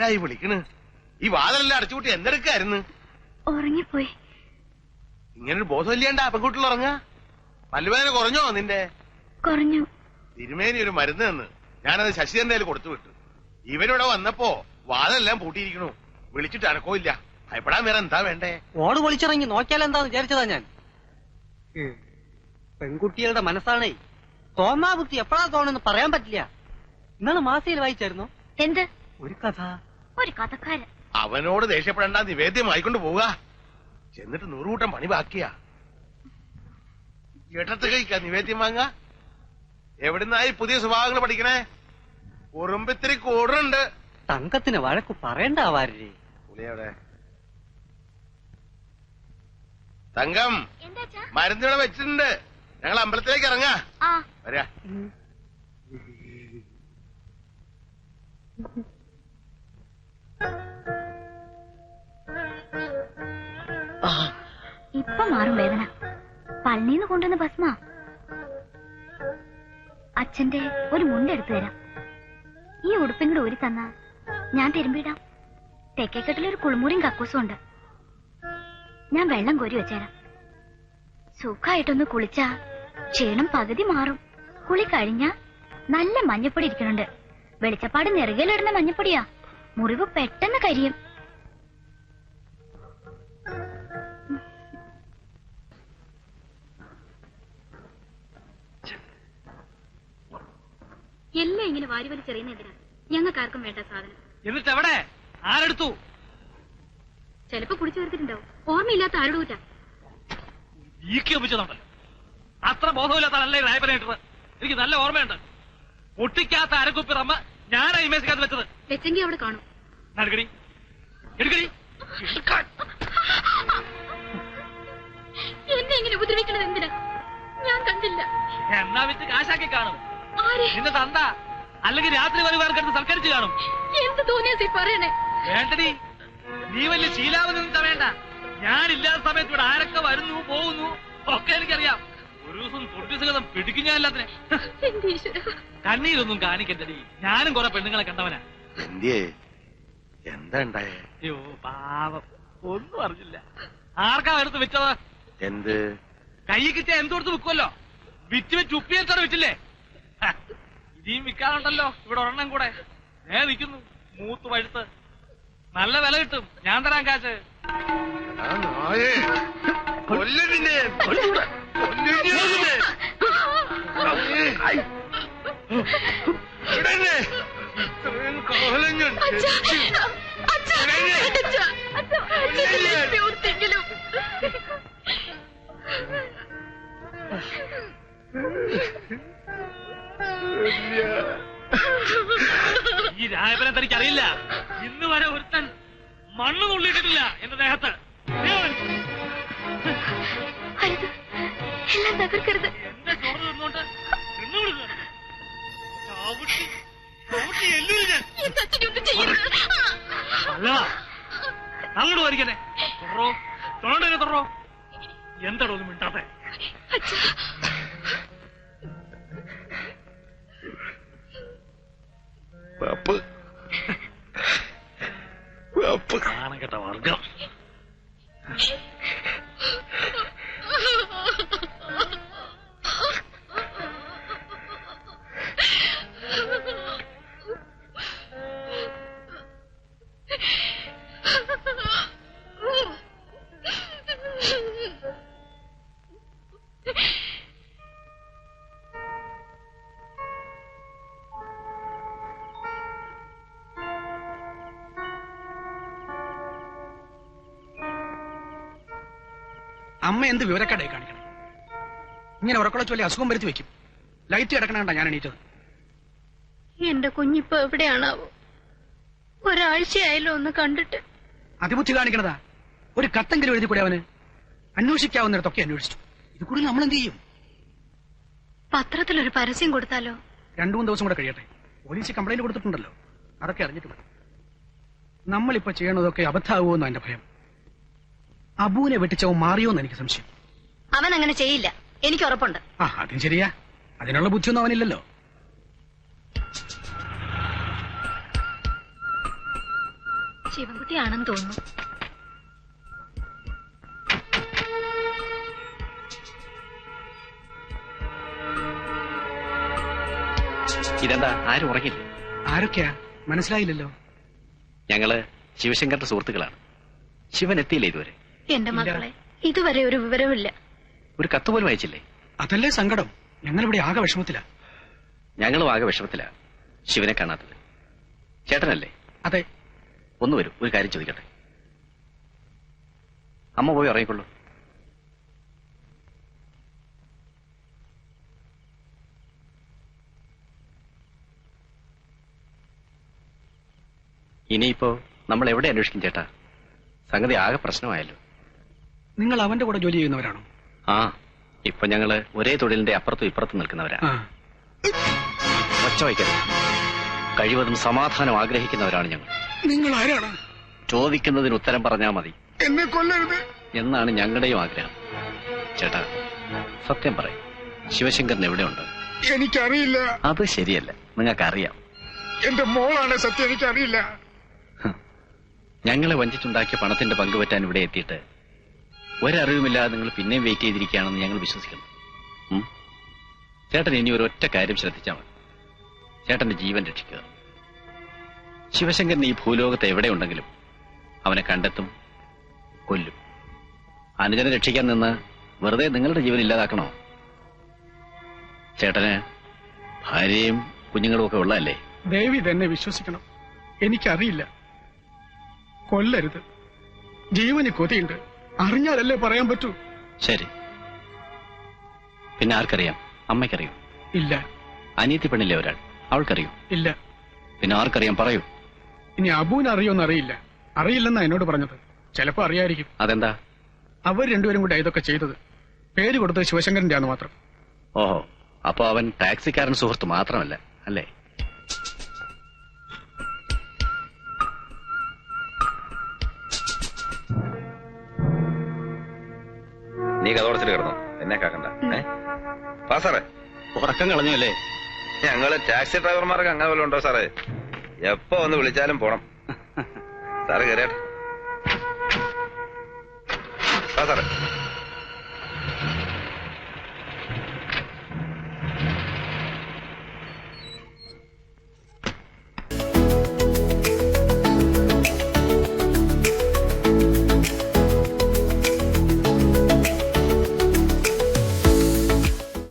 എന്തായി വിളിക്കണ്? ഈ വാതിലെല്ലാം അടച്ചുകൂട്ടി എന്തെടുക്കായിരുന്നു? ഉറങ്ങിപ്പോയി. ഇങ്ങനൊരു ബോധമില്ലാണ്ട പെൺകുട്ടികൾ ഉറങ്ങാ? പല്ലുവേദന കുറഞ്ഞോ നിന്റെ? കുറഞ്ഞു. തിരുമേനി ഒരു മരുന്ന് തന്ന് ഞാനത് ശശിധരന്റെ കയ്യിൽ കൊടുത്തു വിട്ടു. ഇവരിവിടെ വന്നപ്പോ വാതിലെല്ലാം പൂട്ടിയിരിക്കണു. വിളിച്ചിട്ട് അനക്കമില്ല. ഭയപ്പെടാൻ വേറെ എന്താ വേണ്ടേ? ഓട് പൊളിച്ചിറങ്ങി നോക്കിയാലെന്താന്ന് വിചാരിച്ചതാ ഞാൻ. പെൺകുട്ടികളുടെ മനസ്സാണേ, തോന്നാബുദ്ധി എപ്പോഴാ തോന്നുന്നു പറയാൻ പറ്റില്ല. ഇന്നാണ് മാസികയിൽ വായിച്ചായിരുന്നു. എന്ത്? ഒരു കഥ. ഒരു കഥക്കാരൻ. അവനോട് ദേഷ്യപ്പെടേണ്ട, നിവേദ്യം ആയിക്കൊണ്ട് പോവുക. ചെന്നിട്ട് 100 കൂട്ടം പണി ബാക്കിയാ. ഇടത്ത് കഴിക്കാ നിവേദ്യം വാങ്ങ. എവിടുന്നായി പുതിയ സ്വഭാവങ്ങൾ പഠിക്കണേ? ഉറുമ്പിത്തിരി കൂടുന്നുണ്ട്. തങ്കത്തിന് വഴക്ക് പറയണ്ടാവാരേ. പുളിയവിടെ തങ്കം മരുന്നിവിടെ വെച്ചിട്ടുണ്ട്. ഞങ്ങൾ അമ്പലത്തിലേക്ക് ഇറങ്ങാ. വരാ. ഇപ്പൊ മാറും വേദന. പള്ളിന്ന് കൊണ്ടുവന്ന ഭസ്മ. അച്ഛന്റെ ഒരു മുണ്ടെടുത്തു തരാം. ഈ ഉടുപ്പും കൂടെ ഊരി തന്നാ ഞാൻ തിരുമ്പിടാം. തെക്കേക്കെട്ടിലൊരു കുളിമുറിയും കക്കൂസും ഉണ്ട്. ഞാൻ വെള്ളം കോരി വെച്ചേരാം. സുഖമായിട്ടൊന്ന് കുളിച്ചാ ക്ഷീണം പകുതി മാറും. കുളി കഴിഞ്ഞാ നല്ല മഞ്ഞപ്പൊടി ഇരിക്കണുണ്ട്. വെളിച്ചപ്പാട് നെറുകയിലിടുന്ന മഞ്ഞപ്പൊടിയാ. മുറിവ് പെട്ടെന്ന് കരിയും. എല്ലാം ഇങ്ങനെ വാരി വലിച്ചെറിയുന്നതിനാ ഞങ്ങൾക്കാർക്കും വേണ്ട സാധനം. എന്നിട്ട് എവിടെ? ആരെടുത്തു? ചിലപ്പോ കുടിച്ചു ചേർത്തിട്ടുണ്ടാവും. ഓർമ്മയില്ലാത്ത ആരുടെ കൂറ്റാ. ഈക്കിയൊപ്പിച്ചതുണ്ടല്ലോ. അത്ര ബോധമില്ലാത്തല്ലേ രായപ്പനായിട്ടത്. എനിക്ക് നല്ല ഓർമ്മയുണ്ട്. ഒട്ടിക്കാത്ത അരക്കുപ്പി റമ്മ ഞാനാ ഈ മേശക്കകത്ത് വെച്ചത്. വെച്ചെങ്കിൽ അവിടെ കാണും. എടുക്കടി എടുക്കടി. എന്നെ ഇങ്ങനെ ഉപദ്രവിക്കണത് എന്തിനാ? ഞാൻ കണ്ടില്ല. എന്നാ വെച്ച് കാശാക്കി കാണും. ആരെ? നിന്റെ തന്ത. അല്ലെങ്കിൽ രാത്രി വരുവാർക്കെടുത്ത് സൽക്കരിച്ച് കാണും. എന്ത് തോന്നിയാ പറയണേ? വേണ്ടടി, നീ വലിയ ശീലാവധി വേണ്ട. ഞാനില്ലാത്ത സമയത്ത് ഇവിടെ ആരൊക്കെ വരുന്നു പോകുന്നു ഒക്കെ എനിക്കറിയാം. ഒരു ദിവസം തൊട്ടിസുഖം പിടിക്കും ഞാൻ എല്ലാത്തിനെ. കണ്ണീരൊന്നും കാണിക്കണ്ടടി. ഞാനും കുറെ പെണ്ണുങ്ങളെ കണ്ടവനാ. എന്താ ഉണ്ടായേ? അയ്യോ പാവം, ഒന്നും അറിഞ്ഞില്ല. ആർക്കാ എടുത്ത് വെച്ചത്? എന്ത് കൈ കിട്ടിയ എന്തുകൊടുത്ത് വിൽക്കുമല്ലോ. വിറ്റ് വെച്ച് ഉപ്പിയേത്തോടെ വിറ്റില്ലേ? ഇനിയും വിൽക്കാനുണ്ടല്ലോ ഇവിടെ ഒരെണ്ണം കൂടെ. നിൽക്കുന്നു മൂത്ത് പഴുത്ത്. നല്ല വില കിട്ടും. ഞാൻ തരാൻ കാശ്. ഈ രായപ്പനെ തനിക്കറിയില്ല. ഇന്ന് വരെ ഒരുത്തൻ മണ്ണ് നുള്ളിയിട്ടിട്ടില്ല എന്റെ ദേഹത്ത്. എല്ലാം തകർക്കരുത്. എന്റെ ചോറ് തിന്നോണ്ട് അല്ല അങ്ങോട്ട് വരിക്കണേ. തൊറോ തൊണ്ടനെ തൊറോ. എന്താടോ ഒന്നും മിണ്ടാത്തെ? കാണാൻ കേട്ട വർഗം. അമ്മ എന്ത് വിവരക്കേടായി കാണിക്കണം? ഇങ്ങനെ ഉറക്കളച്ച് വലിയ അസുഖം വരുത്തി വെക്കും. ലൈറ്റ് കിടക്കണണ്ട ഞാൻ എണീറ്റത്. എന്റെ കുഞ്ഞിപ്പോ എവിടെയാണാവോ? ഒരാഴ്ചയായല്ലോ ഒന്ന് കണ്ടിട്ട്. അതിബുദ്ധി കാണിക്കണതാ. ഒരു കത്തെങ്കിലും എഴുതി കൂടെ അവന്. അന്വേഷിക്കാവുന്നിടത്തൊക്കെ അന്വേഷിച്ചു. ഇത് കൂടുതൽ നമ്മൾ എന്ത് ചെയ്യും? പത്രത്തിലൊരു പരസ്യം കൊടുത്താലോ? 2-3 ദിവസം കൂടെ കഴിയട്ടെ. പോലീസ് കംപ്ലൈന്റ് കൊടുത്തിട്ടുണ്ടല്ലോ. അതൊക്കെ അറിഞ്ഞിട്ട് മതി. നമ്മളിപ്പോ ചെയ്യണതൊക്കെ അബദ്ധാവുമെന്നോ എന്റെ ഭയം. അബുവിനെ വെട്ടിച്ചവൻ മാറിയോന്ന് എനിക്ക് സംശയം. അവൻ അങ്ങനെ ചെയ്യില്ല, എനിക്ക് ഉറപ്പുണ്ട്. അതും ശരിയാ. അതിനുള്ള ബുദ്ധിയൊന്നും അവനില്ലല്ലോ. ശിവൻകുട്ടിയാണെന്ന് തോന്നുന്നു. ഇതെന്താ ആരും ഉറങ്ങില്ലേ? ആരൊക്കെയാ മനസ്സിലായില്ലല്ലോ. ഞങ്ങള് ശിവശങ്കറിന്റെ സുഹൃത്തുക്കളാണ്. ശിവൻ എത്തിയില്ലേ ഇതുവരെ? എന്റെ മക്കളെ ഇതുവരെ ഒരു വിവരവുമില്ല. ഒരു കത്ത് പോലും അയച്ചില്ലേ? അതല്ലേ സങ്കടം. ഞങ്ങളിവിടെ ആകെ വിഷമത്തിലാ. ഞങ്ങളും ആകെ വിഷമത്തിലാ ശിവനെ കാണാത്തത്. ചേട്ടനല്ലേ? അതെ. ഒന്ന് വരൂ, ഒരു കാര്യം ചോദിക്കട്ടെ. അമ്മ പോയി ഉറങ്ങിക്കൊള്ളൂ. ഇനിയിപ്പോ നമ്മൾ എവിടെ അന്വേഷിക്കും ചേട്ടാ? സംഗതി ആകെ പ്രശ്നമായല്ലോ. നിങ്ങൾ അവന്റെ കൂടെ ജോലി ചെയ്യുന്നവരാണോ? ആ, ഇപ്പൊ ഞങ്ങള് ഒരേ തൊഴിലിന്റെ അപ്പുറത്തും ഇപ്പുറത്തും നിൽക്കുന്നവരാ. ഒച്ച വയ്ക്കരുത്. കഴിവതും സമാധാനം ആഗ്രഹിക്കുന്നവരാണ് ഞങ്ങൾ. നിങ്ങൾ ആരാണ്? ചോദിക്കുന്നതിന് ഉത്തരം പറഞ്ഞാൽ മതി. എന്നെ കൊല്ലരുത് എന്നാണ് ഞങ്ങളുടെയും ആഗ്രഹം. ചേട്ടാ, സത്യം പറയും, ശിവശങ്കരൻ എവിടെയുണ്ട്? എനിക്കറിയില്ല. അത് ശരിയല്ല, നിങ്ങൾക്കറിയാം. എന്റെ മോളാണ് സത്യം. എനിക്കറിയില്ല. ഞങ്ങളെ വഞ്ചിച്ചുണ്ടാക്കിയ പണത്തിന്റെ പങ്കുപറ്റാൻ ഇവിടെ എത്തിയിട്ട് ഒരറിവുമില്ലാതെ നിങ്ങൾ പിന്നെയും വെയിറ്റ് ചെയ്തിരിക്കുകയാണെന്ന് ഞങ്ങൾ വിശ്വസിക്കുന്നു. ചേട്ടൻ ഇനി ഒരൊറ്റ കാര്യം ശ്രദ്ധിച്ചാൽ മതി. ചേട്ടന്റെ ജീവൻ രക്ഷിക്കുക. ശിവശങ്കരൻ ഈ ഭൂലോകത്ത് എവിടെയുണ്ടെങ്കിലും അവനെ കണ്ടെത്തും, കൊല്ലും. അനുജനെ രക്ഷിക്കാൻ നിന്ന് വെറുതെ നിങ്ങളുടെ ജീവൻ ഇല്ലാതാക്കണോ? ചേട്ടന് ഭാര്യയും കുഞ്ഞുങ്ങളും ഒക്കെ ഉള്ളതല്ലേ? ദേവി തന്നെ വിശ്വസിക്കണം. എനിക്കറിയില്ല. കൊല്ലരുത്. ജീവന് കൊതിയുണ്ട്. അറിഞ്ഞാലല്ലേ പറയാൻ പറ്റൂ. ശരി, പിന്നെ ആർക്കറിയാം? അമ്മയ്ക്കറിയൂ? ഇല്ല. അനിയത്തി പെണ്ണില്ലേ ഒരാൾ, അവൾക്കറിയൂ? ഇല്ല. പിന്നെ ആർക്കറിയാം? പറയൂ. ഇനി അബൂന് അറിയോന്ന് അറിയില്ല. അറിയില്ലെന്നാ എന്നോട് പറഞ്ഞത്. ചിലപ്പോ അറിയായിരിക്കും. അതെന്താ? അവർ രണ്ടുപേരും കൂടെ ഇതൊക്കെ ചെയ്തത്. പേര് കൊടുത്തത് ശിവശങ്കരന്റെ ആന്ന് മാത്രം. ഓഹോ, അപ്പൊ അവൻ ടാക്സിക്കാരൻ സുഹൃത്ത് മാത്രമല്ല അല്ലേ? നീ കഥോടച്ചിട്ട് കിടന്നു, എന്നെ കാക്കണ്ട. സാറേ, ഉറക്കം കളഞ്ഞല്ലേ? ഞങ്ങള് ടാക്സി ഡ്രൈവർമാർക്ക് അങ്ങനെ വല്ലതും ഉണ്ടോ സാറേ? എപ്പോ ഒന്ന് വിളിച്ചാലും പോണം. സാറ് കയറിയാട്ടെ. സാറേ